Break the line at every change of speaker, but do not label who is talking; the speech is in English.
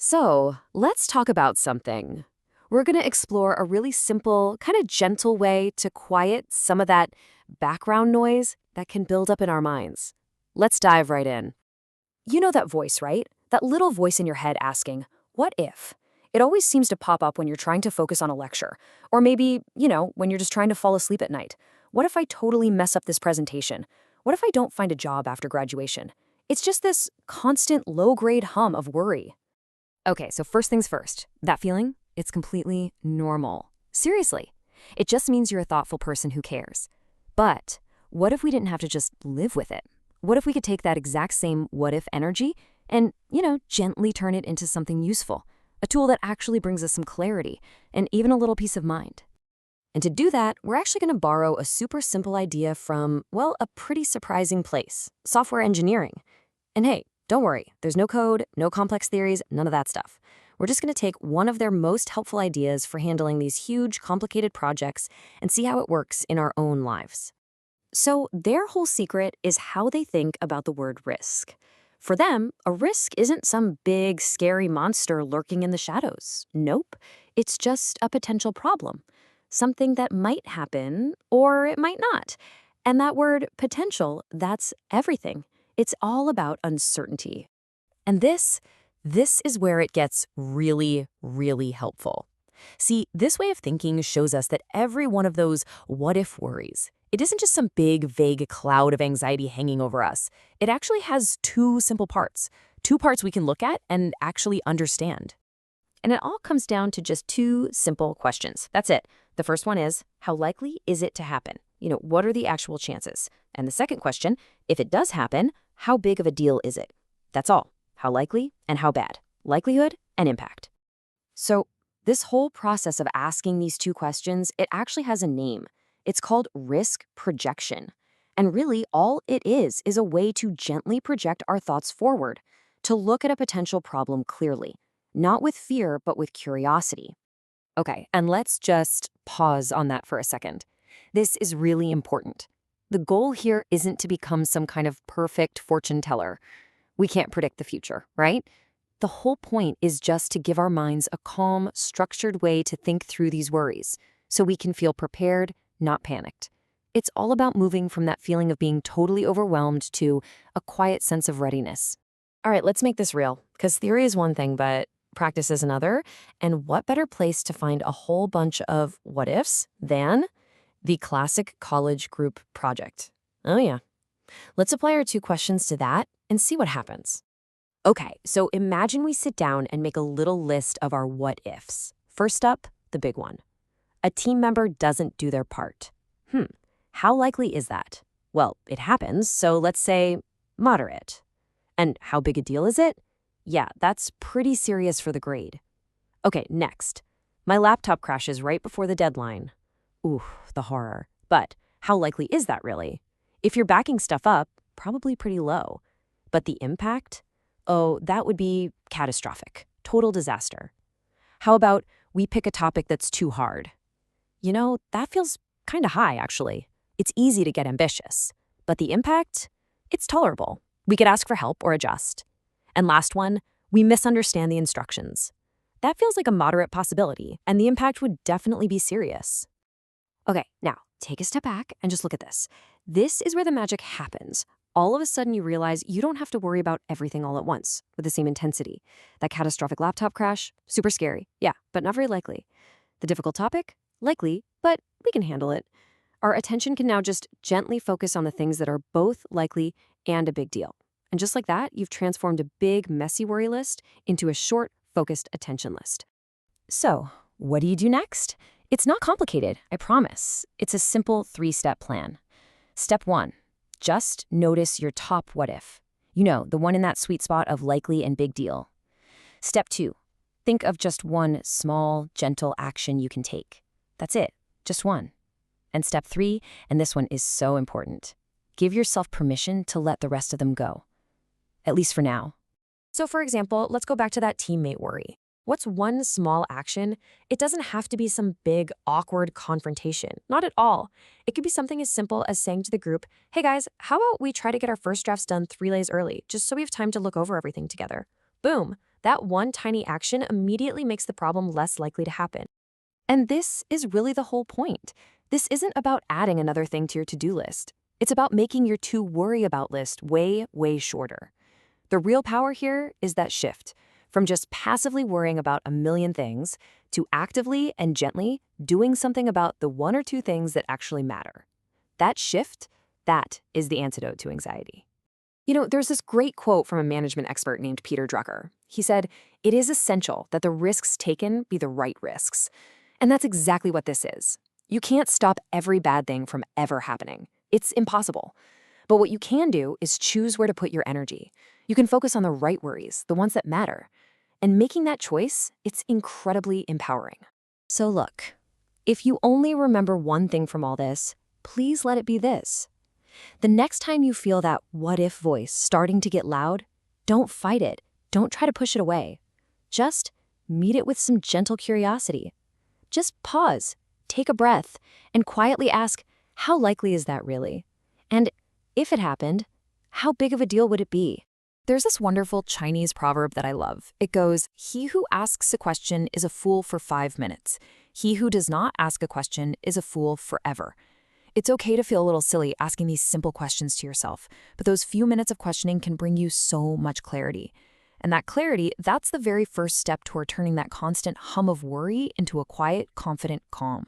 So, let's talk about something. We're going to explore a really simple, kind of gentle way to quiet some of that background noise that can build up in our minds. Let's dive right in. You know that voice, right? That little voice in your head asking, what if? It always seems to pop up when you're trying to focus on a lecture. Or maybe, when you're just trying to fall asleep at night. What if I totally mess up this presentation? What if I don't find a job after graduation? It's just this constant low-grade hum of worry. Okay, so first things first, that feeling, it's completely normal. Seriously. It just means you're a thoughtful person who cares. But what if we didn't have to just live with it? What if we could take that exact same what if energy and, gently turn it into something useful? A tool that actually brings us some clarity and even a little peace of mind. And to do that, we're actually going to borrow a super simple idea from, well, a pretty surprising place, software engineering. And hey, don't worry, there's no code, no complex theories, none of that stuff. We're just going to take one of their most helpful ideas for handling these huge, complicated projects and see how it works in our own lives. So their whole secret is how they think about the word risk. For them, a risk isn't some big, scary monster lurking in the shadows. Nope, it's just a potential problem. Something that might happen, or it might not. And that word potential, that's everything. It's all about uncertainty. And this is where it gets really, really helpful. See, this way of thinking shows us that every one of those what-if worries, it isn't just some big, vague cloud of anxiety hanging over us. It actually has two simple parts. Two parts we can look at and actually understand. And it all comes down to just two simple questions. That's it. The first one is, how likely is it to happen? What are the actual chances? And the second question, if it does happen, how big of a deal is it? That's all. How likely and how bad. Likelihood and impact. So this whole process of asking these two questions, it actually has a name. It's called risk projection. And really, all it is a way to gently project our thoughts forward, to look at a potential problem clearly, not with fear, but with curiosity. Okay, and let's just pause on that for a second. This is really important. The goal here isn't to become some kind of perfect fortune teller. We can't predict the future, right? The whole point is just to give our minds a calm, structured way to think through these worries, so we can feel prepared, not panicked. It's all about moving from that feeling of being totally overwhelmed to a quiet sense of readiness. All right, let's make this real, because theory is one thing, but practice is another. And what better place to find a whole bunch of what-ifs than the classic college group project? Oh yeah. Let's apply our two questions to that and see what happens. Okay, so imagine we sit down and make a little list of our what-ifs. First up, the big one. A team member doesn't do their part. How likely is that? Well, it happens, so let's say moderate. And how big a deal is it? Yeah, that's pretty serious for the grade. Okay, next. My laptop crashes right before the deadline. Ooh, the horror. But how likely is that really? If you're backing stuff up, probably pretty low. But the impact? Oh, that would be catastrophic. Total disaster. How about we pick a topic that's too hard? That feels kind of high, actually. It's easy to get ambitious. But the impact? It's tolerable. We could ask for help or adjust. And last one, we misunderstand the instructions. That feels like a moderate possibility, and the impact would definitely be serious. Okay, now, take a step back and just look at this. This is where the magic happens. All of a sudden, you realize you don't have to worry about everything all at once with the same intensity. That catastrophic laptop crash, super scary, yeah, but not very likely. The difficult topic, likely, but we can handle it. Our attention can now just gently focus on the things that are both likely and a big deal. And just like that, you've transformed a big, messy worry list into a short, focused attention list. So, what do you do next? It's not complicated, I promise. It's a simple 3-step plan. Step 1, just notice your top what if. The one in that sweet spot of likely and big deal. Step 2, think of just one small, gentle action you can take. That's it, just one. And step 3, and this one is so important, give yourself permission to let the rest of them go. At least for now. So for example, let's go back to that teammate worry. What's one small action? It doesn't have to be some big, awkward confrontation. Not at all. It could be something as simple as saying to the group, hey guys, how about we try to get our first drafts done 3 days early, just so we have time to look over everything together? Boom. that one tiny action immediately makes the problem less likely to happen. And this is really the whole point. This isn't about adding another thing to your to-do list. It's about making your to worry about list way, way shorter. The real power here is that shift from just passively worrying about a million things to actively and gently doing something about the one or two things that actually matter. That shift, that is the antidote to anxiety. There's this great quote from a management expert named Peter Drucker. He said, "It is essential that the risks taken be the right risks." And that's exactly what this is. You can't stop every bad thing from ever happening. It's impossible. But what you can do is choose where to put your energy. You can focus on the right worries, the ones that matter. And making that choice, it's incredibly empowering. So look, if you only remember one thing from all this, please let it be this. The next time you feel that what-if voice starting to get loud, don't fight it. Don't try to push it away. Just meet it with some gentle curiosity. Just pause, take a breath, and quietly ask, how likely is that really? And if it happened, how big of a deal would it be? There's this wonderful Chinese proverb that I love. It goes, "He who asks a question is a fool for 5 minutes. He who does not ask a question is a fool forever." It's okay to feel a little silly asking these simple questions to yourself, but those few minutes of questioning can bring you so much clarity. And that clarity, that's the very first step toward turning that constant hum of worry into a quiet, confident calm.